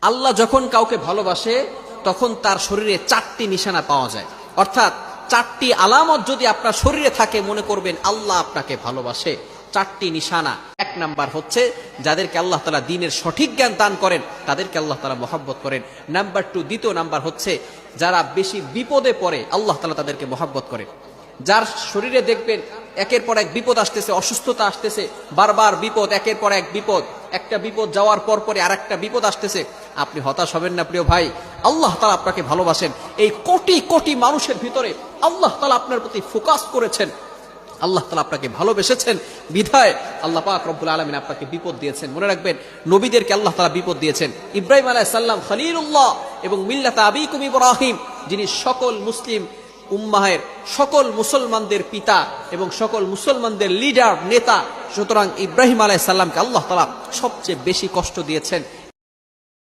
আল্লাহ যখন কাউকে ভালোবাসে তখন তার শরীরে 4টি নিশানা পাওয়া যায়, অর্থাৎ 4টি আলামত যদি আপনার শরীরে থাকে মনে করবেন আল্লাহ আপনাকে ভালোবাসে। 4টি নিশানা। 1 নাম্বার হচ্ছে যাদেরকে আল্লাহ তাআলা দ্বীনের সঠিক জ্ঞান দান করেন তাদেরকে আল্লাহ তাআলা মহব্বত করেন। নাম্বার 2, দ্বিতীয় নাম্বার হচ্ছে যারা বেশি বিপদে পড়ে আল্লাহ তাআলা তাদেরকে মহব্বত করেন। যার শরীরে দেখবেন একের পর এক বিপদ আসতেছে, অসুস্থতা আসতেছে, বারবার বিপদ, একের পর এক বিপদ, একটা বিপদ যাওয়ার পর পরে আরেকটা বিপদ আসতেছে, আপনি হতাশ হবেন না প্রিয় ভাই। আল্লাহ তাআলা আপনাকে ভালোবাসেন। এই কোটি কোটি মানুষের ভিতরে আল্লাহ তাআলা আপনার প্রতি ফোকাস করেছেন, আল্লাহ তাআলা আপনাকে ভালোবেসেছেন বিধায় আল্লাহ পাক রব্বুল আলামিন আপনাকে বিপদ দিয়েছেন। মনে রাখবেন নবীদেরকে আল্লাহ তাআলা বিপদ দিয়েছেন। ইব্রাহিম আলাইহিস সালাম খলিলুল্লাহ এবং মিল্লাত আবিকুম ইব্রাহিম, যিনি সকল মুসলিম উম্মাহের সকল মুসলমানদের পিতা এবং সকল মুসলমানদের লিডার নেতা, সুতরাং ইব্রাহিম আলাইহিস সালামকে আল্লাহ তাআলা সবচেয়ে বেশি কষ্ট দিয়েছেন।